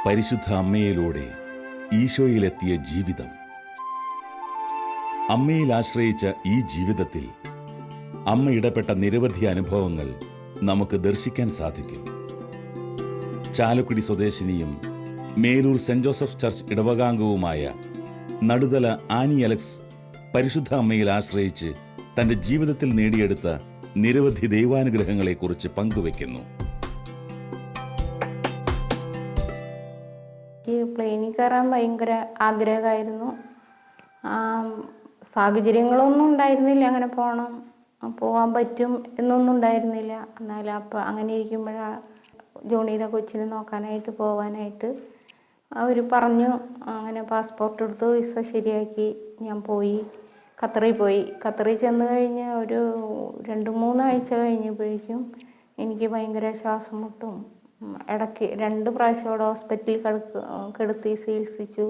പരിശുദ്ധ അമ്മയിലൂടെ ഈശോയിലെത്തിയ ജീവിതം. അമ്മയിൽ ആശ്രയിച്ച ഈ ജീവിതത്തിൽ അമ്മ ഇടപെട്ട നിരവധി അനുഭവങ്ങൾ നമുക്ക് ദർശിക്കാൻ സാധിക്കും. ചാലക്കുടി സ്വദേശിനിയും മേലൂർ സെന്റ് ജോസഫ് ചർച്ച് ഇടവകാംഗവുമായ നടുതല ആനി അലക്സ് പരിശുദ്ധ അമ്മയിൽ ആശ്രയിച്ച് തൻ്റെ ജീവിതത്തിൽ നേടിയെടുത്ത നിരവധി ദൈവാനുഗ്രഹങ്ങളെക്കുറിച്ച് പങ്കുവയ്ക്കുന്നു. പ്ലെയിനിൽ കയറാൻ ഭയങ്കര ആഗ്രഹമായിരുന്നു. സാഹചര്യങ്ങളൊന്നും ഉണ്ടായിരുന്നില്ല, അങ്ങനെ പോകാൻ പറ്റും എന്നൊന്നും ഉണ്ടായിരുന്നില്ല. എന്നാലും അപ്പം അങ്ങനെ ഇരിക്കുമ്പോഴാണ് ജോണിയുടെ കൊച്ചിനെ നോക്കാനായിട്ട് പോകാനായിട്ട് അവർ പറഞ്ഞു. അങ്ങനെ പാസ്പോർട്ട് എടുത്ത് വിസ ശരിയാക്കി ഞാൻ പോയി, ഖത്തറിൽ ചെന്ന് കഴിഞ്ഞ് ഒരു 2-3 ആഴ്ച കഴിഞ്ഞപ്പോഴേക്കും എനിക്ക് ഭയങ്കര ശ്വാസം മുട്ടും. ഇടയ്ക്ക് 2 പ്രാവശ്യം അവിടെ ഹോസ്പിറ്റലിൽ കിടത്തി ചികിത്സിച്ചു.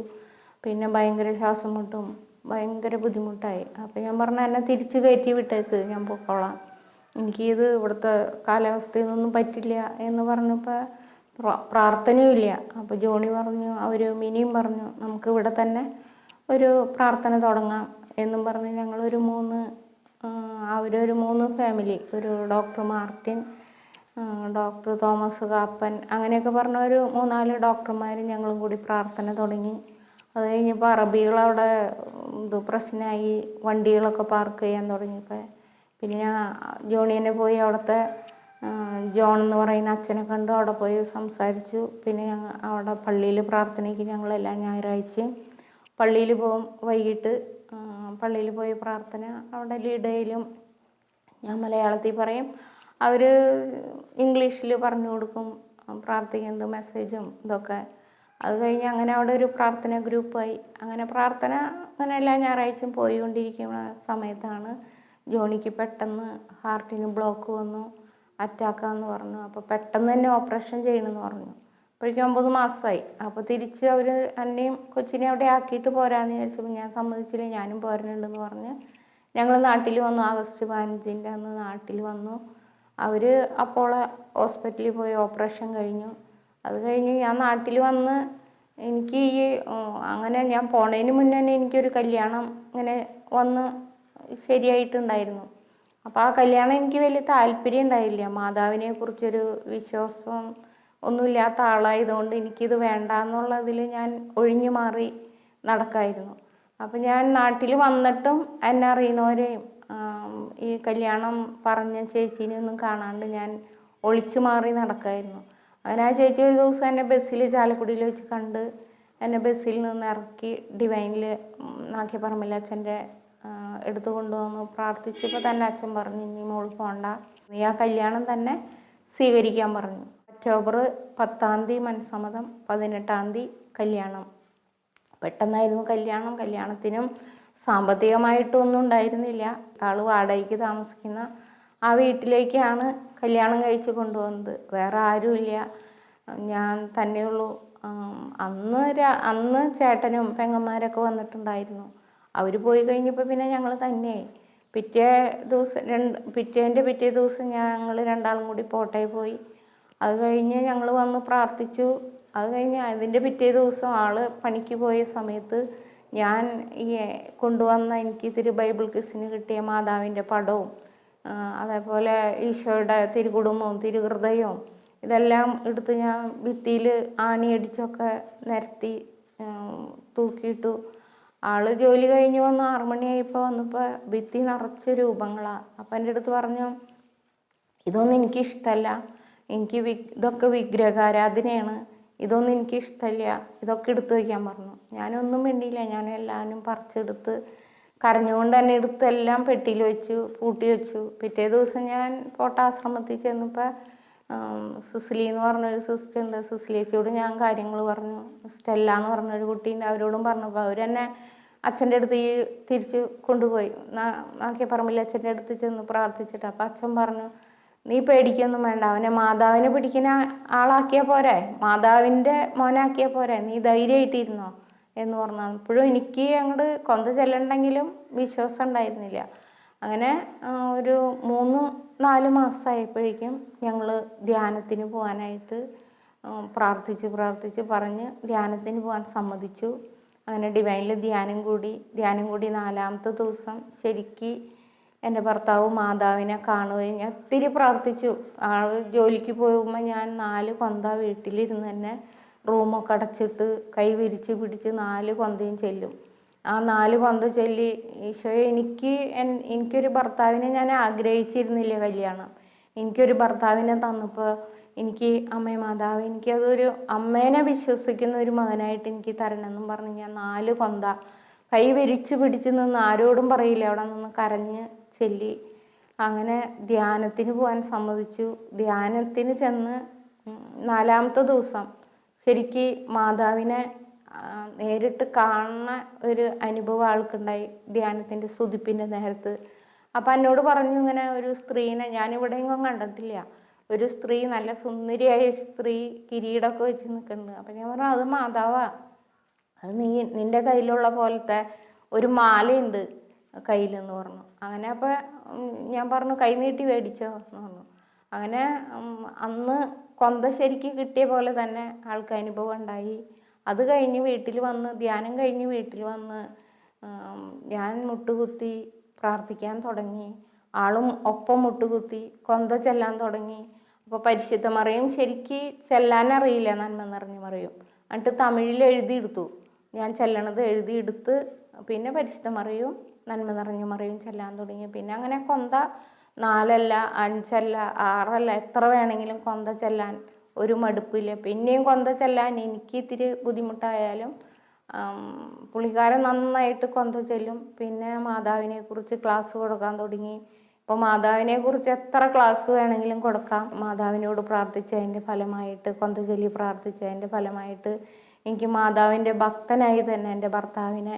പിന്നെ ഭയങ്കര ശ്വാസം മുട്ടും, ഭയങ്കര ബുദ്ധിമുട്ടായി. അപ്പോൾ ഞാൻ പറഞ്ഞു, എന്നെ തിരിച്ച് കയറ്റി വിട്ടേക്ക്, ഞാൻ പൊക്കോളാം, എനിക്കിത് ഇവിടുത്തെ കാലാവസ്ഥയൊന്നും പറ്റില്ല എന്ന് പറഞ്ഞപ്പോൾ പ്രാർത്ഥനയുമില്ല. അപ്പോൾ ജോണി പറഞ്ഞു, മിനിയും പറഞ്ഞു, നമുക്ക് ഇവിടെ തന്നെ ഒരു പ്രാർത്ഥന തുടങ്ങാം എന്നും പറഞ്ഞ് ഞങ്ങളൊരു 3 ഫാമിലി, ഒരു doctor Martin, doctor Thomas Kappan, അങ്ങനെയൊക്കെ പറഞ്ഞ ഒരു 3-4 ഡോക്ടർമാരും ഞങ്ങളും കൂടി പ്രാർത്ഥന തുടങ്ങി. അത് കഴിഞ്ഞപ്പോൾ അറബികളവിടെ പ്രശ്നമായി, വണ്ടികളൊക്കെ പാർക്ക് ചെയ്യാൻ തുടങ്ങിയപ്പോൾ പിന്നെ ഞാൻ ജോണിയെ പോയി അവിടുത്തെ ജോൺ എന്ന് പറയുന്ന അച്ഛനെ കണ്ടു, അവിടെ പോയി സംസാരിച്ചു. പിന്നെ ഞങ്ങൾ അവിടെ പള്ളിയിൽ പ്രാർത്ഥനയ്ക്ക് ഞങ്ങളെല്ലാ ഞായറാഴ്ചയും പള്ളിയിൽ പോകും. വൈകിട്ട് പള്ളിയിൽ പോയി പ്രാർത്ഥന അവിടെ ലീഡയിലും ഞാൻ മലയാളത്തിൽ പറയും, അവർ ഇംഗ്ലീഷിൽ പറഞ്ഞു കൊടുക്കും പ്രാർത്ഥിക്കുന്നത്, മെസ്സേജും ഇതൊക്കെ. അത് കഴിഞ്ഞ് അങ്ങനെ അവിടെ ഒരു പ്രാർത്ഥന ഗ്രൂപ്പായി. അങ്ങനെ പ്രാർത്ഥന അങ്ങനെ എല്ലാ ഞായറാഴ്ചയും പോയിക്കൊണ്ടിരിക്കുന്ന സമയത്താണ് ജോണിക്ക് പെട്ടെന്ന് ഹാർട്ടിന് ബ്ലോക്ക് വന്നു, അറ്റാക്കാന്ന് പറഞ്ഞു. അപ്പോൾ പെട്ടെന്ന് തന്നെ ഓപ്പറേഷൻ ചെയ്യണമെന്ന് പറഞ്ഞു. അപ്പോഴേക്കും 9 മാസമായി. അപ്പോൾ തിരിച്ച് അവർ എന്നെയും കൊച്ചിനെ അവിടെ ആക്കിയിട്ട് പോരാന്ന് വിചാരിച്ചപ്പോൾ ഞാൻ സമ്മതിച്ചില്ല, ഞാനും പോരുന്നുണ്ടെന്ന് പറഞ്ഞ് ഞങ്ങൾ നാട്ടിൽ വന്നു. ആഗസ്റ്റ് 15 അന്ന് നാട്ടിൽ വന്നു. അവർ അപ്പോൾ ഹോസ്പിറ്റലിൽ പോയി ഓപ്പറേഷൻ കഴിഞ്ഞു. അത് കഴിഞ്ഞ് ഞാൻ നാട്ടിൽ വന്ന് എനിക്ക് അങ്ങനെ ഞാൻ പോണതിന് മുന്നേ തന്നെ എനിക്കൊരു കല്യാണം ഇങ്ങനെ വന്ന് ശരിയായിട്ടുണ്ടായിരുന്നു. അപ്പോൾ ആ കല്യാണം എനിക്ക് വലിയ താല്പര്യം ഉണ്ടായില്ല. മാതാവിനെ കുറിച്ചൊരു വിശ്വാസം ഒന്നുമില്ലാത്ത ആളായതുകൊണ്ട് എനിക്കിത് വേണ്ട എന്നുള്ളതിൽ ഞാൻ ഒഴിഞ്ഞു മാറി നടക്കായിരുന്നു. അപ്പം ഞാൻ നാട്ടിൽ വന്നിട്ടും എന്നെ അറിയുന്നവരെയും ഈ കല്യാണം പറഞ്ഞ ചേച്ചീനെയൊന്നും കാണാണ്ട് ഞാൻ ഒളിച്ചു മാറി നടക്കായിരുന്നു. അങ്ങനെ ആ ചേച്ചി ഒരു ദിവസം എന്നെ ബസ്സിൽ ചാലക്കുടിയിൽ വെച്ച് കണ്ട് എന്നെ ബസ്സിൽ നിന്ന് ഇറക്കി ഡിവൈനിൽ നാക്കിപ്പറമ്പിൽ അച്ഛൻ്റെ എടുത്തു കൊണ്ടുവന്നു പ്രാർത്ഥിച്ചപ്പോൾ തന്നെ അച്ഛൻ പറഞ്ഞു, ഇനി മോൾ പോണ്ട, നീ ആ കല്യാണം തന്നെ സ്വീകരിക്കാൻ പറഞ്ഞു. ഒക്ടോബർ 10 മനസ്സമ്മതം, 18 കല്യാണം. പെട്ടെന്നായിരുന്നു കല്യാണം. കല്യാണത്തിനും സാമ്പത്തികമായിട്ടൊന്നും ഉണ്ടായിരുന്നില്ല. ആൾ വാടകയ്ക്ക് താമസിക്കുന്ന ആ വീട്ടിലേക്കാണ് കല്യാണം കഴിച്ച് കൊണ്ടുവന്നത്. വേറെ ആരുമില്ല, ഞാൻ തന്നെയുള്ളൂ. അന്ന് ചേട്ടനും പെങ്ങന്മാരൊക്കെ വന്നിട്ടുണ്ടായിരുന്നു. അവർ പോയി കഴിഞ്ഞപ്പോൾ പിന്നെ ഞങ്ങൾ തന്നെയായി. പിറ്റേ ദിവസം ഞങ്ങൾ 2 കൂടി പോട്ടയിൽ പോയി. അത് കഴിഞ്ഞ് ഞങ്ങൾ വന്ന് പ്രാർത്ഥിച്ചു. അത് കഴിഞ്ഞ് അതിൻ്റെ പിറ്റേ ദിവസം ആൾ പണിക്ക് പോയ സമയത്ത് ഞാൻ ഈ കൊണ്ടുവന്ന എനിക്ക് ബൈബിൾ ക്വിസിന് കിട്ടിയ മാതാവിൻ്റെ പടവും അതേപോലെ ഈശോയുടെ തിരുകുടുംബവും തിരുഹൃദയവും ഇതെല്ലാം എടുത്ത് ഞാൻ ഭിത്തിയിൽ ആണിയടിച്ചൊക്കെ നിരത്തി തൂക്കിയിട്ടു. ആൾ ജോലി കഴിഞ്ഞ് വന്ന് 6 മണിയായപ്പോൾ വന്നപ്പോൾ ഭിത്തി നിറച്ച് രൂപങ്ങളാണ്. അപ്പം എൻ്റെ അടുത്ത് പറഞ്ഞു, ഇതൊന്നും എനിക്കിഷ്ടമല്ല, എനിക്ക് ഇതൊക്കെ വിഗ്രഹാരാധനയാണ്, ഇതൊന്നും എനിക്കിഷ്ടമല്ല, ഇതൊക്കെ എടുത്തു വയ്ക്കാൻ പറഞ്ഞു. ഞാനൊന്നും മിണ്ടിയില്ല. ഞാൻ എല്ലാവരും പറിച്ചെടുത്ത് കരഞ്ഞുകൊണ്ട് തന്നെ എടുത്ത് എല്ലാം പെട്ടിയിൽ വെച്ചു, പൂട്ടി വെച്ചു. പിറ്റേ ദിവസം ഞാൻ പോട്ടാശ്രമത്തിൽ ചെന്നപ്പോൾ സിസിലി എന്ന് പറഞ്ഞൊരു സിസ്റ്റർ ഉണ്ട്, സിസിലിയച്ചിയോട് ഞാൻ കാര്യങ്ങൾ പറഞ്ഞു. സ്റ്റെല്ല എന്ന് പറഞ്ഞൊരു കുട്ടീൻ്റെ, അവരോടും പറഞ്ഞപ്പോൾ അവരെന്നെ അച്ഛൻ്റെ അടുത്ത് തിരിച്ച് കൊണ്ടുപോയി. നാക്കിയപ്പറമ്പിൽ അച്ഛൻ്റെ അടുത്ത് ചെന്ന് പ്രാർത്ഥിച്ചിട്ട് അപ്പം അച്ഛൻ പറഞ്ഞു, നീ പേടിക്കൊന്നും വേണ്ട, അവനെ മാതാവിനെ പിടിക്കുന്ന ആളാക്കിയാൽ പോരെ, മാതാവിൻ്റെ മോനാക്കിയാൽ പോരെ, നീ ധൈര്യമായിട്ടിരുന്നോ എന്ന് പറഞ്ഞു. ഇപ്പോഴും എനിക്ക് അങ്ങോട്ട് കൊന്ത ചെല്ലണ്ടെങ്കിലും വിശ്വാസം ഉണ്ടായിരുന്നില്ല. അങ്ങനെ ഒരു 3-4 മാസമായപ്പോഴേക്കും ഞങ്ങൾ ധ്യാനത്തിന് പോകാനായിട്ട് പ്രാർത്ഥിച്ച് പറഞ്ഞ് ധ്യാനത്തിന് പോകാൻ സമ്മതിച്ചു. അങ്ങനെ ഡിവൈനിൽ ധ്യാനം കൂടി 4-ാമത്തെ ദിവസം ശരിക്ക് എൻ്റെ ഭർത്താവ് മാതാവിനെ കാണുകയും ഞാൻ ഒത്തിരി പ്രാർത്ഥിച്ചു. ആൾ ജോലിക്ക് പോകുമ്പോൾ ഞാൻ 4 കൊന്ത വീട്ടിലിരുന്ന് തന്നെ റൂമൊക്കെ അടച്ചിട്ട് കൈ വിരിച്ച് പിടിച്ച് 4 കൊന്തയും ചെല്ലും. ആ 4 കൊന്ത ചൊല്ലി ഈശോയെ എനിക്കൊരു ഭർത്താവിനെ ഞാൻ ആഗ്രഹിച്ചിരുന്നില്ല കല്യാണം. എനിക്കൊരു ഭർത്താവിനെ തന്നപ്പോൾ എനിക്ക് അമ്മേ മാതാവ് എനിക്കതൊരു അമ്മേനെ വിശ്വസിക്കുന്ന ഒരു മകനായിട്ട് എനിക്ക് തരണമെന്നും പറഞ്ഞ് ഞാൻ 4 കൊന്ത കൈ വിരിച്ച് പിടിച്ച് നിന്ന് ആരോടും പറയില്ല അവിടെ നിന്ന് കരഞ്ഞ് ചൊല്ലി. അങ്ങനെ ധ്യാനത്തിന് പോകാൻ സമ്മതിച്ചു. ധ്യാനത്തിന് ചെന്ന് 4-ാമത്തെ ദിവസം ശരിക്ക് മാതാവിനെ നേരിട്ട് കാണുന്ന ഒരു അനുഭവം ആൾക്കുണ്ടായി ധ്യാനത്തിൻ്റെ സ്തുതിപ്പിൻ്റെ നേരത്ത്. അപ്പം എന്നോട് പറഞ്ഞു, ഇങ്ങനെ ഒരു സ്ത്രീനെ ഞാനിവിടെയെങ്കിലും കണ്ടിട്ടില്ല, ഒരു സ്ത്രീ നല്ല സുന്ദരിയായ സ്ത്രീ കിരീടമൊക്കെ വെച്ച് നിൽക്കുന്നുണ്ട്. അപ്പം ഞാൻ പറഞ്ഞു അത് മാതാവാ, അത് നിൻ്റെ കയ്യിലുള്ള പോലത്തെ ഒരു മാലയുണ്ട് കയ്യിലെന്ന് പറഞ്ഞു. അങ്ങനെ അപ്പോൾ ഞാൻ പറഞ്ഞു കൈ നീട്ടി മേടിച്ചോ എന്ന് പറഞ്ഞു. അങ്ങനെ അന്ന് കൊന്ത ശരിക്ക് കിട്ടിയ പോലെ തന്നെ ആൾക്ക് അനുഭവം ഉണ്ടായി. അത് കഴിഞ്ഞ് വീട്ടിൽ വന്ന് ധ്യാനം കഴിഞ്ഞ് വീട്ടിൽ വന്ന് ഞാൻ മുട്ടുകുത്തി പ്രാർത്ഥിക്കാൻ തുടങ്ങി. ആളും ഒപ്പം മുട്ടുകുത്തി കൊന്ത ചെല്ലാൻ തുടങ്ങി. അപ്പോൾ പരിശുദ്ധ മറിയം ശരിക്ക് ചെല്ലാനറിയില്ല, നന്മ നിറഞ്ഞു മറിയും. എന്നിട്ട് തമിഴിൽ എഴുതിയെടുത്തു. ഞാൻ ചെല്ലണത് എഴുതിയെടുത്ത് പിന്നെ പരിശുദ്ധ മറിയും നന്മ നിറഞ്ഞു മറിയും ചെല്ലാൻ തുടങ്ങി. പിന്നെ അങ്ങനെ കൊന്ത 4 അല്ല 5 അല്ല 6 അല്ല എത്ര വേണമെങ്കിലും കൊന്ത ചെല്ലാൻ ഒരു മടുപ്പില്ല. പിന്നെയും കൊന്ത ചെല്ലാൻ എനിക്ക് ഇത്തിരി ബുദ്ധിമുട്ടായാലും പുള്ളിക്കാരൻ നന്നായിട്ട് കൊന്ത ചെല്ലും. പിന്നെ മാതാവിനെക്കുറിച്ച് ക്ലാസ് കൊടുക്കാൻ തുടങ്ങി. ഇപ്പോൾ മാതാവിനെക്കുറിച്ച് എത്ര ക്ലാസ് വേണമെങ്കിലും കൊടുക്കാം. മാതാവിനോട് പ്രാർത്ഥിച്ചതിൻ്റെ ഫലമായിട്ട്, കൊന്ത ചൊല്ലി പ്രാർത്ഥിച്ചതിൻ്റെ ഫലമായിട്ട് എനിക്ക് മാതാവിൻ്റെ ഭക്തനായി തന്നെ എൻ്റെ ഭർത്താവിനെ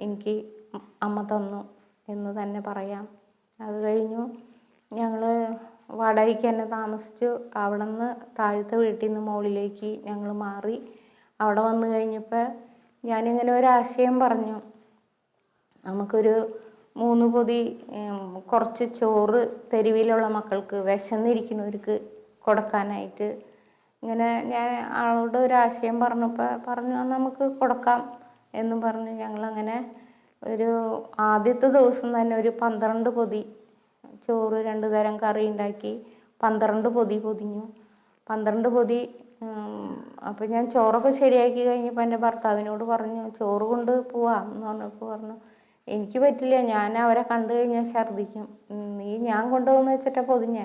എനിക്ക് അമ്മ തന്നു എന്ന് തന്നെ പറയാം. അത് കഴിഞ്ഞു ഞങ്ങൾ വാടകയ്ക്ക് തന്നെ താമസിച്ചു. അവിടെ നിന്ന് താഴത്തെ വീട്ടിൽ നിന്ന് മുകളിലേക്ക് ഞങ്ങൾ മാറി. അവിടെ വന്നു കഴിഞ്ഞപ്പോൾ ഞാനിങ്ങനെ ഒരാശയം പറഞ്ഞു, നമുക്കൊരു 3 പൊതി കുറച്ച് ചോറ് തെരുവിലുള്ള മക്കൾക്ക് വിശന്നിരിക്കുന്നവർക്ക് കൊടുക്കാനായിട്ട് ഇങ്ങനെ ഞാൻ ആളോട് ഒരാശയം പറഞ്ഞപ്പോൾ പറഞ്ഞു നമുക്ക് കൊടുക്കാം എന്നും പറഞ്ഞ് ഞങ്ങളങ്ങനെ ഒരു ആദ്യത്തെ ദിവസം തന്നെ ഒരു 12 പൊതി ചോറ് 2 തരം കറി ഉണ്ടാക്കി 12 പൊതി പൊതിഞ്ഞു. 12 പൊതി. അപ്പോൾ ഞാൻ ചോറൊക്കെ ശരിയാക്കി കഴിഞ്ഞപ്പോൾ എൻ്റെ ഭർത്താവിനോട് പറഞ്ഞു ചോറ് കൊണ്ട് പോവാം എന്ന് പറഞ്ഞപ്പോൾ പറഞ്ഞു എനിക്ക് പറ്റില്ല, ഞാൻ അവരെ കണ്ടു കഴിഞ്ഞാൽ ഛർദ്ദിക്കും, നീ ഞാൻ കൊണ്ടുപോകുന്ന വെച്ചിട്ടാണ് പൊതിഞ്ഞേ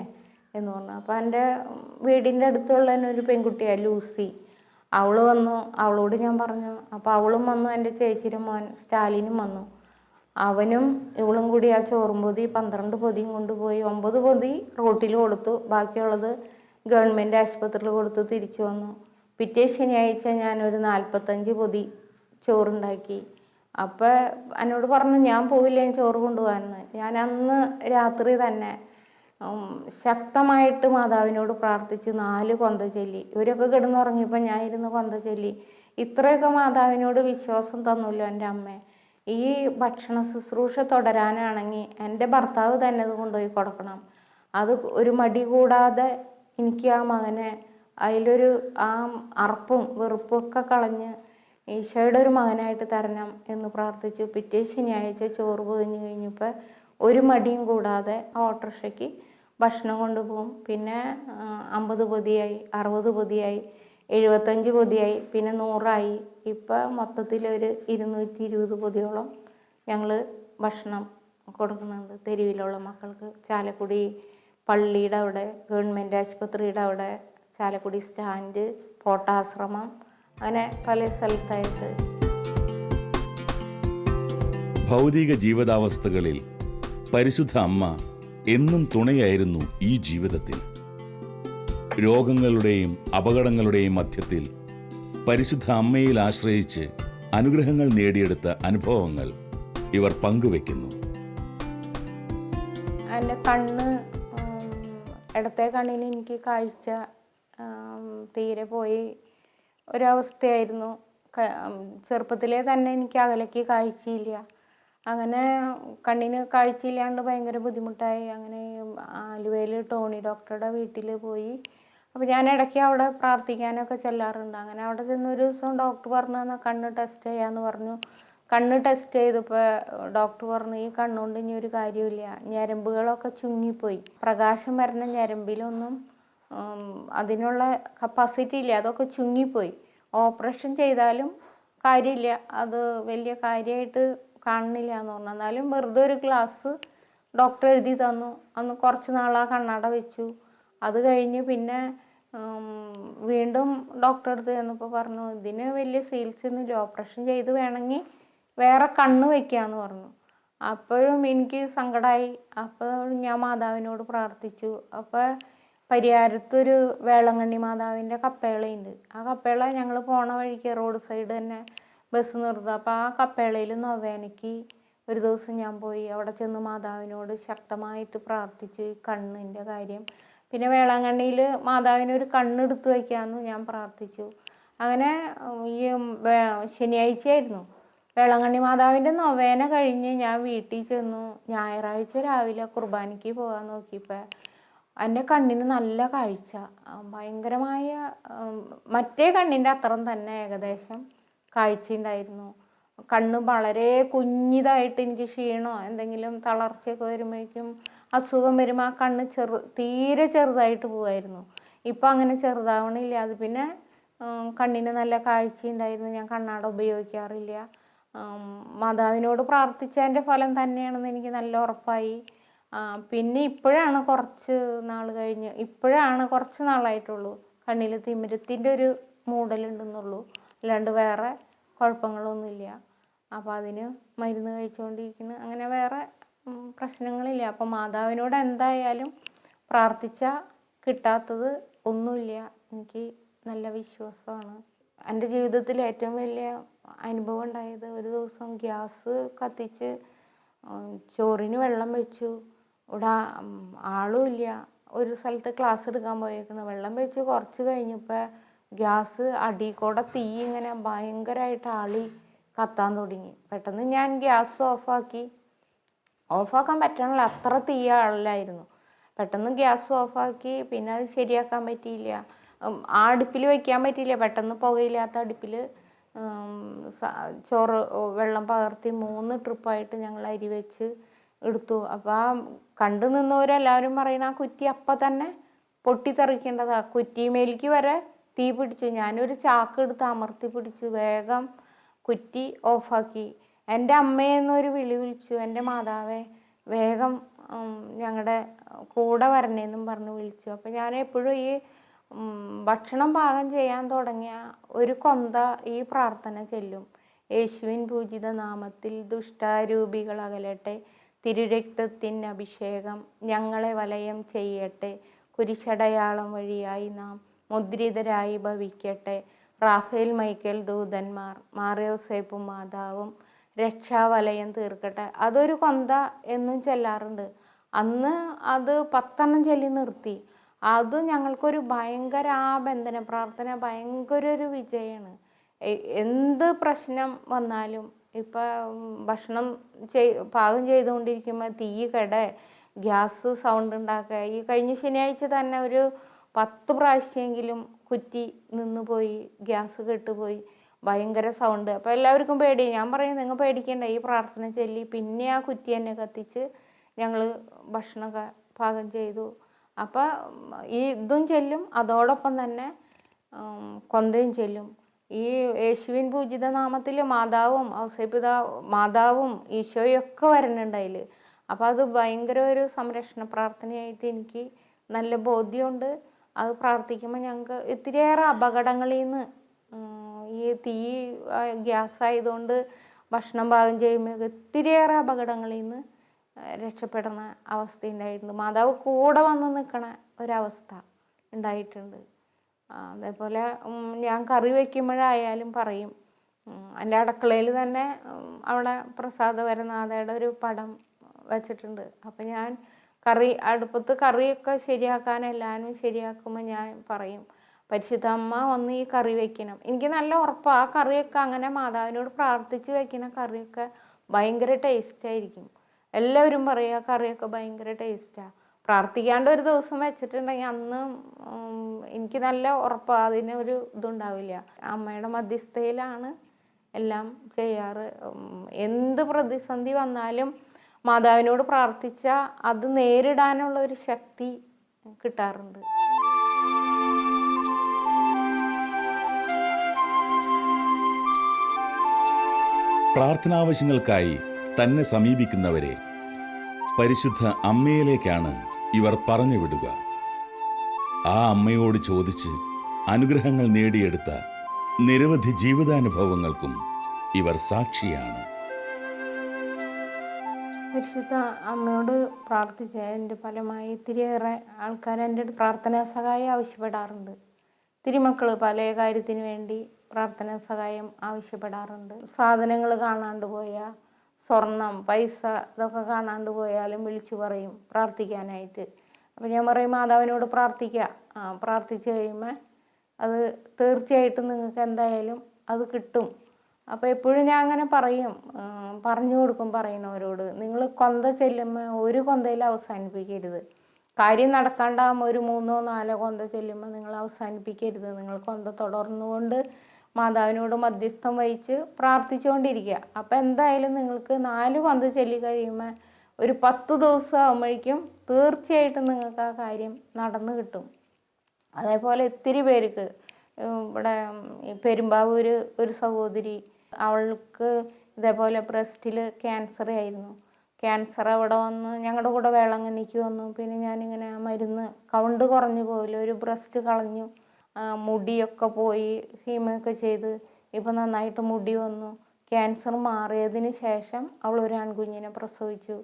എന്ന് പറഞ്ഞു. അപ്പോൾ എൻ്റെ വീടിൻ്റെ അടുത്തുള്ള തന്നെ ഒരു പെൺകുട്ടിയാണ് ലൂസി, അവൾ വന്നു. അവളോട് ഞാൻ പറഞ്ഞു. അപ്പോൾ അവളും വന്നു, എൻ്റെ ചേച്ചിയുടെ മോൻ സ്റ്റാലിനും വന്നു. അവനും ഇവളും കൂടി ആ ചോറും പൊതി 12 പൊതിയും കൊണ്ടുപോയി 9 പൊതി റോട്ടിൽ കൊടുത്തു. ബാക്കിയുള്ളത് ഗവൺമെൻറ് ആശുപത്രിയിൽ കൊടുത്ത് തിരിച്ചു വന്നു. പിറ്റേ ശനിയാഴ്ച ഞാനൊരു 45 പൊതി ചോറുണ്ടാക്കി. അപ്പോൾ എന്നോട് പറഞ്ഞു ഞാൻ പോവില്ല, ഞാൻ ചോറ് കൊണ്ടുപോകാമെന്ന്. ഞാൻ അന്ന് രാത്രി തന്നെ ശക്തമായിട്ട് മാതാവിനോട് പ്രാർത്ഥിച്ച് 4 കൊന്ത ചൊല്ലി. ഇവരൊക്കെ കിടന്നുറങ്ങിയപ്പോൾ ഞാൻ ഇരുന്ന് കൊന്ത ചൊല്ലി. ഇത്രയൊക്കെ മാതാവിനോട് വിശ്വാസം തന്നല്ലോ എൻ്റെ അമ്മ. ഈ ഭക്ഷണ ശുശ്രൂഷ തുടരാനാണെങ്കിൽ എൻ്റെ ഭർത്താവ് തന്നെ അത് കൊണ്ടുപോയി കൊടുക്കണം. അത് ഒരു മടി കൂടാതെ എനിക്ക് ആ മകനെ അതിലൊരു ആ അറപ്പും വെറുപ്പും ഒക്കെ കളഞ്ഞ് ഈശോയുടെ ഒരു മകനായിട്ട് തരണം എന്ന് പ്രാർത്ഥിച്ചു. പിറ്റേ ശനിയാഴ്ച ചോറ് പൊതിഞ്ഞ് കഴിഞ്ഞപ്പോൾ ഒരു മടിയും കൂടാതെ ഓട്ടോറിക്ഷയ്ക്ക് ഭക്ഷണം കൊണ്ടുപോകും. പിന്നെ 50 പൊതിയായി, 60 പൊതിയായി, 75 പൊതിയായി, പിന്നെ 100ആയി. ഇപ്പം മൊത്തത്തിലൊരു 220 പൊതിയോളം ഞങ്ങൾ ഭക്ഷണം കൊടുക്കുന്നുണ്ട് തെരുവിലുള്ള മക്കൾക്ക്. ചാലക്കുടി പള്ളിയുടെ അവിടെ, ഗവൺമെൻറ് ആശുപത്രിയുടെ അവിടെ, ചാലക്കുടി സ്റ്റാൻഡ്, പോട്ടാശ്രമം, അങ്ങനെ പല സ്ഥലത്തായിട്ട്. ഭൗതിക ജീവിതാവസ്ഥകളിൽ പരിശുദ്ധ അമ്മ എന്നും തുണയായിരുന്നു ഈ ജീവിതത്തിൽ. രോഗങ്ങളുടെയും അപകടങ്ങളുടെയും മധ്യത്തിൽ പരിശുദ്ധ അമ്മയിൽ ആശ്രയിച്ച് അനുഗ്രഹങ്ങൾ നേടിയെടുത്ത അനുഭവങ്ങൾ ഇവർ പങ്കുവെക്കുന്നു. എൻ്റെ കണ്ണ്, ഇടത്തെ കണ്ണിന് എനിക്ക് കാഴ്ച തീരെ പോയി ഒരവസ്ഥയായിരുന്നു. ചെറുപ്പത്തിലേ തന്നെ എനിക്ക് അകലേക്ക് കാഴ്ചയില്ല. അങ്ങനെ കണ്ണിന് കാഴ്ചയില്ലാണ്ട് ഭയങ്കര ബുദ്ധിമുട്ടായി. അങ്ങനെ ആലുവയിൽ ടോണി ഡോക്ടറുടെ വീട്ടിൽ പോയി. അപ്പോൾ ഞാൻ ഇടയ്ക്ക് അവിടെ പ്രാർത്ഥിക്കാനൊക്കെ ചെല്ലാറുണ്ട്. അങ്ങനെ അവിടെ ചെന്ന് ഒരു ദിവസം ഡോക്ടർ പറഞ്ഞു തന്നാൽ കണ്ണ് ടെസ്റ്റ് ചെയ്യാമെന്ന് പറഞ്ഞു. കണ്ണ് ടെസ്റ്റ് ചെയ്തപ്പോൾ ഡോക്ടർ പറഞ്ഞു ഈ കണ്ണുകൊണ്ട് ഇനി ഒരു കാര്യമില്ല, ഞരമ്പുകളൊക്കെ ചുങ്ങിപ്പോയി, പ്രകാശം വരുന്ന ഞരമ്പിലൊന്നും അതിനുള്ള കപ്പാസിറ്റി ഇല്ല, അതൊക്കെ ചുങ്ങിപ്പോയി, ഓപ്പറേഷൻ ചെയ്താലും കാര്യമില്ല, അത് വലിയ കാര്യമായിട്ട് കാണുന്നില്ല എന്ന് പറഞ്ഞു. എന്നാലും വെറുതെ ഒരു ഗ്ലാസ് ഡോക്ടർ എഴുതി തന്നു. അന്ന് കുറച്ച് നാൾ ആ കണ്ണട വെച്ചു. അത് കഴിഞ്ഞ് പിന്നെ വീണ്ടും ഡോക്ടറെ അടുത്ത് ചെന്നപ്പോൾ പറഞ്ഞു ഇതിന് വലിയ ചികിത്സയൊന്നുമില്ല, ഓപ്പറേഷൻ ചെയ്ത് വേണമെങ്കിൽ വേറെ കണ്ണ് വയ്ക്കാമെന്ന് പറഞ്ഞു. അപ്പോഴും എനിക്ക് സങ്കടമായി. അപ്പോൾ ഞാൻ മാതാവിനോട് പ്രാർത്ഥിച്ചു. അപ്പോൾ പരിയാരത്തൊരു വേളങ്കണ്ണി മാതാവിൻ്റെ കപ്പേളയുണ്ട്. ആ കപ്പേള ഞങ്ങൾ പോണ വഴിക്ക് റോഡ് സൈഡ് തന്നെ ബസ് നിർത്തുക. അപ്പോൾ ആ കപ്പേളയിൽ നൊവേനയ്ക്ക് ഒരു ദിവസം ഞാൻ പോയി. അവിടെ ചെന്ന് മാതാവിനോട് ശക്തമായിട്ട് പ്രാർത്ഥിച്ചു കണ്ണിൻ്റെ കാര്യം. പിന്നെ വേളാങ്കണ്ണിയിൽ മാതാവിനൊരു കണ്ണെടുത്ത് വയ്ക്കാമെന്ന് ഞാൻ പ്രാർത്ഥിച്ചു. അങ്ങനെ ഈ ശനിയാഴ്ചയായിരുന്നു. വേളാങ്കണ്ണി മാതാവിൻ്റെ നൊവേന കഴിഞ്ഞ് ഞാൻ വീട്ടിൽ ചെന്നു. ഞായറാഴ്ച രാവിലെ കുർബാനയ്ക്ക് പോകാൻ നോക്കിയപ്പോൾ എൻ്റെ കണ്ണിന് നല്ല കാഴ്ച, ഭയങ്കരമായ മറ്റേ കണ്ണിൻ്റെ അത്രയും തന്നെ ഏകദേശം കാഴ്ചയുണ്ടായിരുന്നു. കണ്ണ് വളരെ കുഞ്ഞിതായിട്ട് എനിക്ക് ക്ഷീണമോ എന്തെങ്കിലും തളർച്ചയൊക്കെ വരുമ്പോഴേക്കും അസുഖം വരുമ്പോൾ ആ കണ്ണ് തീരെ ചെറുതായിട്ട് പോവായിരുന്നു. ഇപ്പം അങ്ങനെ ചെറുതാവണില്ല. അത് പിന്നെ കണ്ണിന് നല്ല കാഴ്ചയുണ്ടായിരുന്നു. ഞാൻ കണ്ണാട ഉപയോഗിക്കാറില്ല. മാതാവിനോട് പ്രാർത്ഥിച്ചതിൻ്റെ ഫലം തന്നെയാണെന്ന് എനിക്ക് നല്ല ഉറപ്പായി. പിന്നെ ഇപ്പോഴാണ് കുറച്ച് നാൾ കഴിഞ്ഞ്, ഇപ്പോഴാണ് കുറച്ച് നാളായിട്ടുള്ളൂ കണ്ണിൽ തിമിരത്തിൻ്റെ ഒരു മൂടലുണ്ടെന്നുള്ളൂ, അല്ലാണ്ട് വേറെ കുഴപ്പങ്ങളൊന്നുമില്ല. അപ്പോൾ അതിന് മരുന്ന് കഴിച്ചുകൊണ്ടിരിക്കുന്നു. അങ്ങനെ വേറെ പ്രശ്നങ്ങളില്ല. അപ്പോൾ മാതാവിനോട് എന്തായാലും പ്രാർത്ഥിച്ചാൽ കിട്ടാത്തത് ഒന്നുമില്ല. എനിക്ക് നല്ല വിശ്വാസമാണ്. എൻ്റെ ജീവിതത്തിൽ ഏറ്റവും വലിയ അനുഭവം ഉണ്ടായത് ഒരു ദിവസം ഗ്യാസ് കത്തിച്ച് ചോറിന് വെള്ളം വെച്ചു. ഇവിടെ ആളുമില്ല, ഒരു സ്ഥലത്ത് ക്ലാസ് എടുക്കാൻ പോയേക്കണം. വെള്ളം വെച്ച് കുറച്ച് കഴിഞ്ഞപ്പോൾ ഗ്യാസ് അടിയിൽ കൂടെ തീ ഇങ്ങനെ ഭയങ്കരമായിട്ട് ആളി കത്താൻ തുടങ്ങി. പെട്ടെന്ന് ഞാൻ ഗ്യാസ് ഓഫാക്കാൻ പറ്റണില്ല, അത്ര തീ ആളിലായിരുന്നു. പെട്ടെന്ന് ഗ്യാസ് ഓഫാക്കി. പിന്നെ അത് ശരിയാക്കാൻ പറ്റിയില്ല, ആ അടുപ്പിൽ വയ്ക്കാൻ പറ്റിയില്ല. പെട്ടെന്ന് പുകയില്ലാത്ത അടുപ്പിൽ ചോറ് വെള്ളം പകർത്തി 3 ട്രിപ്പായിട്ട് ഞങ്ങൾ അരി വെച്ച് എടുത്തു. അപ്പോൾ ആ കണ്ടു നിന്നവരെല്ലാവരും പറയണ ആ കുറ്റി അപ്പം തന്നെ പൊട്ടിത്തെറിക്കേണ്ടതാണ്. കുറ്റിമേലേക്ക് വരെ തീ പിടിച്ചു. ഞാനൊരു ചാക്ക് എടുത്ത് അമർത്തി പിടിച്ച് വേഗം കുറ്റി ഓഫാക്കി. എൻ്റെ അമ്മയെന്നൊരു വിളി വിളിച്ചു, എൻ്റെ മാതാവേ വേഗം ഞങ്ങളുടെ കൂടെ വരണേന്നും പറഞ്ഞ് വിളിച്ചു. അപ്പോൾ ഞാൻ എപ്പോഴും ഈ ഭക്ഷണം പാകം ചെയ്യാൻ തുടങ്ങിയ ഒരു കൊന്ത ഈ പ്രാർത്ഥന ചെല്ലും. യേശുവിൻ പൂജിത നാമത്തിൽ ദുഷ്ടാരൂപികൾ അകലട്ടെ, തിരുരക്തത്തിൻ അഭിഷേകം ഞങ്ങളെ വലയം ചെയ്യട്ടെ, കുരിശടയാളം വഴിയായി നാം മുദ്രിതരായി ഭവിക്കട്ടെ, റാഫേൽ മൈക്കൽ ദൂതന്മാർ മാറിയോസേപ്പും മാതാവും രക്ഷാവലയം തീർക്കട്ടെ. അതൊരു കൊന്ത എന്നും ചെല്ലാറുണ്ട്. അന്ന് അത് 10 ചൊല്ലി നിർത്തി. അത് ഞങ്ങൾക്കൊരു ഭയങ്കര ആ ബന്ധന പ്രാർത്ഥന ഭയങ്കര ഒരു വിജയമാണ്. എന്ത് പ്രശ്നം വന്നാലും ഇപ്പം ഭക്ഷണം പാകം ചെയ്തുകൊണ്ടിരിക്കുമ്പോൾ തീ ഗ്യാസ് സൗണ്ട് ഉണ്ടാക്കുക. ഈ കഴിഞ്ഞ ശനിയാഴ്ച തന്നെ ഒരു 10 പ്രാവശ്യമെങ്കിലും കുറ്റി നിന്ന് പോയി, ഗ്യാസ് കെട്ടുപോയി, ഭയങ്കര സൗണ്ട്. അപ്പോൾ എല്ലാവർക്കും പേടി. ഞാൻ പറയും നിങ്ങൾ പേടിക്കേണ്ട, ഈ പ്രാർത്ഥന ചൊല്ലി പിന്നെ ആ കുറ്റി തന്നെ കത്തിച്ച് ഞങ്ങൾ ഭക്ഷണമൊക്കെ പാകം ചെയ്തു. അപ്പോൾ ഈ ഇതും ചെല്ലും, അതോടൊപ്പം തന്നെ കൊന്തയും ചെല്ലും. ഈ യേശുവിൻ പൂജിത നാമത്തിൽ മാതാവും മാതാവും ഈശോയൊക്കെ വരുന്നുണ്ട് അതിൽ. അപ്പോൾ അത് ഭയങ്കര ഒരു സംരക്ഷണ പ്രാർത്ഥനയായിട്ട് എനിക്ക് നല്ല ബോധ്യമുണ്ട്. അത് പ്രാർത്ഥിക്കുമ്പോൾ ഞങ്ങൾക്ക് ഇത്തിരിയേറെ അപകടങ്ങളിൽ നിന്ന്, ഈ തീ ഗ്യാസ് ആയതുകൊണ്ട് ഭക്ഷണം പാകം ചെയ്യുമ്പോൾ ഇത്തിരിയേറെ അപകടങ്ങളിൽ നിന്ന് രക്ഷപ്പെടുന്ന അവസ്ഥ ഉണ്ടായിട്ടുണ്ട്. മാതാവ് കൂടെ വന്ന് നിൽക്കണ ഒരവസ്ഥ ഉണ്ടായിട്ടുണ്ട്. അതേപോലെ ഞാൻ കറി വയ്ക്കുമ്പോഴായാലും പറയും, എൻ്റെ അടുക്കളയിൽ തന്നെ അവിടെ പ്രസാദവരനാഥയുടെ ഒരു പടം വച്ചിട്ടുണ്ട്. അപ്പം ഞാൻ അടുപ്പത്ത് കറിയൊക്കെ ശരിയാക്കാൻ എല്ലാവരും ശരിയാക്കുമ്പോൾ ഞാൻ പറയും, പരിശുദ്ധ അമ്മ വന്ന് ഈ കറി വെക്കണം. എനിക്ക് നല്ല ഉറപ്പാണ് ആ കറിയൊക്കെ അങ്ങനെ മാതാവിനോട് പ്രാർത്ഥിച്ച് വെക്കുന്ന കറിയൊക്കെ ഭയങ്കര ടേസ്റ്റായിരിക്കും. എല്ലാവരും പറയും ആ കറിയൊക്കെ ഭയങ്കര ടേസ്റ്റാണ്. പ്രാർത്ഥിക്കാണ്ട് ഒരു ദിവസം വെച്ചിട്ടുണ്ടെങ്കിൽ അന്ന് എനിക്ക് നല്ല ഉറപ്പാണ് അതിനൊരു ഇതുണ്ടാവില്ല. അമ്മയുടെ മധ്യസ്ഥയിലാണ് എല്ലാം ചെയ്യാറ്. എന്ത് പ്രതിസന്ധി വന്നാലും മാതാവിനോട് പ്രാർത്ഥിച്ചാൽ അത് നേരിടാനുള്ള ഒരു ശക്തി കിട്ടാറുണ്ട്. പ്രാർത്ഥനാവശ്യങ്ങൾക്കായി തന്നെ സമീപിക്കുന്നവരെ പരിശുദ്ധ അമ്മയിലേക്കാണ് ഇവർ പറഞ്ഞു വിടുക. ആ അമ്മയോട് ചോദിച്ച് അനുഗ്രഹങ്ങൾ നേടിയെടുത്ത നിരവധി ജീവിതാനുഭവങ്ങൾക്കും ഇവർ സാക്ഷിയാണ്. പരിശുദ്ധ അമ്മയോട് പ്രാർത്ഥിച്ചതിൻ്റെ ഫലമായി ഇത്തിരിയേറെ ആൾക്കാർ എൻ്റെ അടുത്ത് പ്രാർത്ഥനാ സഹായം ആവശ്യപ്പെടാറുണ്ട്. തിരുമക്കൾ പല കാര്യത്തിന് വേണ്ടി പ്രാർത്ഥനാ സഹായം ആവശ്യപ്പെടാറുണ്ട്. സാധനങ്ങൾ കാണാണ്ട് പോയാൽ, സ്വർണം, പൈസ ഇതൊക്കെ കാണാണ്ട് പോയാലും വിളിച്ചു പറയും പ്രാർത്ഥിക്കാനായിട്ട്. അപ്പോൾ ഞാൻ പറയും മാതാവിനോട് പ്രാർത്ഥിക്കുക. പ്രാർത്ഥിച്ച് കഴിയുമ്പോൾ അത് തീർച്ചയായിട്ടും നിങ്ങൾക്ക് എന്തായാലും അത് കിട്ടും. അപ്പോൾ എപ്പോഴും ഞാൻ അങ്ങനെ പറയും, പറഞ്ഞു കൊടുക്കും പറയുന്നവരോട്, നിങ്ങൾ കൊന്ത ചെല്ലുമ്പോൾ ഒരു കൊന്തയിൽ അവസാനിപ്പിക്കരുത്. കാര്യം നടക്കാണ്ടാകുമ്പോൾ ഒരു 3 or 4 കൊന്ത ചെല്ലുമ്പോൾ നിങ്ങൾ അവസാനിപ്പിക്കരുത്. നിങ്ങൾ കൊന്ത തുടർന്നുകൊണ്ട് മാതാവിനോട് മധ്യസ്ഥം വഹിച്ച് പ്രാർത്ഥിച്ചുകൊണ്ടിരിക്കുക. അപ്പോൾ എന്തായാലും നിങ്ങൾക്ക് 4 കൊന്ത ചൊല്ലി കഴിയുമ്പോൾ ഒരു 10 ദിവസം ആകുമ്പോഴേക്കും തീർച്ചയായിട്ടും നിങ്ങൾക്ക് ആ കാര്യം നടന്നു കിട്ടും. അതേപോലെ ഒത്തിരി പേർക്ക് ഇവിടെ പെരുമ്പാവൂർ ഒരു സഹോദരി, അവൾക്ക് ഇതേപോലെ ബ്രസ്റ്റിൽ ക്യാൻസർ ആയിരുന്നു. ക്യാൻസർ അവിടെ വന്ന് ഞങ്ങളുടെ കൂടെ വേളാങ്കണ്ണിക്ക് വന്നു. പിന്നെ ഞാനിങ്ങനെ മരുന്ന് കൗണ്ട് കുറഞ്ഞു പോയില്ല, ഒരു ബ്രസ്റ്റ് കളഞ്ഞു, മുടിയൊക്കെ പോയി, ഹീമയൊക്കെ ചെയ്ത് ഇപ്പം നന്നായിട്ട് മുടി വന്നു. ക്യാൻസർ മാറിയതിന് ശേഷം അവൾ ഒരു ആൺകുഞ്ഞിനെ പ്രസവിച്ചു.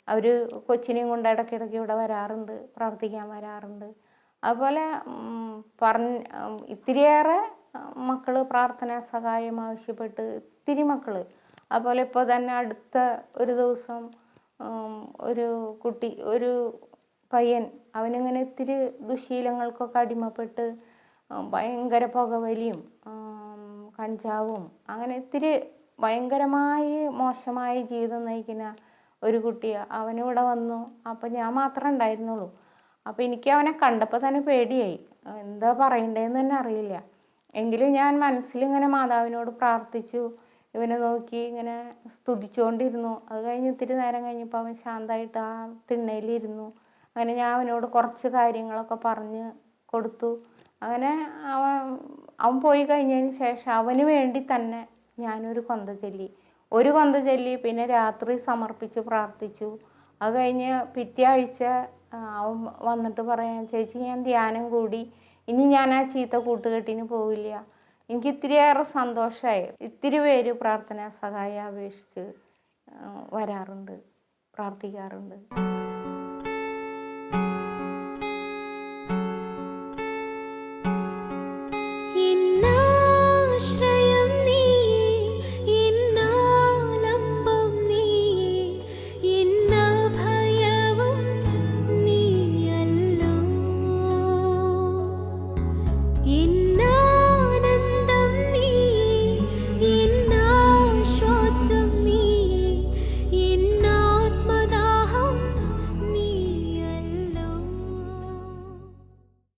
അവർ കൊച്ചിനെയും കൊണ്ട് ഇടയ്ക്കിടയ്ക്ക് ഇവിടെ വരാറുണ്ട്, പ്രാർത്ഥിക്കാൻ വരാറുണ്ട്. അതുപോലെ ഇത്തിരിയേറെ മക്കൾ പ്രാർത്ഥനാ സഹായം ആവശ്യപ്പെട്ട് ഇത്തിരി മക്കൾ. അതുപോലെ ഇപ്പോൾ തന്നെ അടുത്ത ഒരു ദിവസം ഒരു കുട്ടി, ഒരു പയ്യൻ, അവനിങ്ങനെ ഇത്തിരി ദുശീലങ്ങൾക്കൊക്കെ അടിമപ്പെട്ട് ഭയങ്കര പുകവലിയും കഞ്ചാവും അങ്ങനെ ഇത്തിരി ഭയങ്കരമായി മോശമായ ജീവിതം നയിക്കുന്ന ഒരു കുട്ടിയാണ്. അവനിവിടെ വന്നു. അപ്പം ഞാൻ മാത്രമേ ഉണ്ടായിരുന്നുള്ളൂ. അപ്പോൾ എനിക്ക് അവനെ കണ്ടപ്പോൾ തന്നെ പേടിയായി, എന്താ പറയണ്ടതെന്ന് തന്നെ അറിയില്ല. എങ്കിലും ഞാൻ മനസ്സിലിങ്ങനെ മാതാവിനോട് പ്രാർത്ഥിച്ചു, ഇവനെ നോക്കി ഇങ്ങനെ സ്തുതിച്ചുകൊണ്ടിരുന്നു. അത് കഴിഞ്ഞ് ഇത്തിരി നേരം കഴിഞ്ഞപ്പോൾ അവൻ ശാന്തമായിട്ട് ആ തിണ്ണയിലിരുന്നു. അങ്ങനെ ഞാൻ അവനോട് കുറച്ച് കാര്യങ്ങളൊക്കെ പറഞ്ഞ് കൊടുത്തു. അങ്ങനെ അവൻ പോയി കഴിഞ്ഞതിന് ശേഷം അവന് വേണ്ടി തന്നെ ഞാനൊരു കൊന്ത ചൊല്ലി. ഒരു കൊന്ത ചൊല്ലി പിന്നെ രാത്രി സമർപ്പിച്ച് പ്രാർത്ഥിച്ചു. അത് കഴിഞ്ഞ് പിറ്റേ ആഴ്ച അവൻ വന്നിട്ട് പറയാം, ചേച്ചി ഞാൻ ധ്യാനം കൂടി, ഇനി ഞാൻ ആ ചീത്ത കൂട്ടുകെട്ടിന് പോവില്ല. എനിക്ക് ഇത്തിരിയേറെ സന്തോഷമായി. ഇത്തിരി പേര് പ്രാർത്ഥനാ സഹായം അപേക്ഷിച്ച് വരാറുണ്ട്, പ്രാർത്ഥിക്കാറുണ്ട്.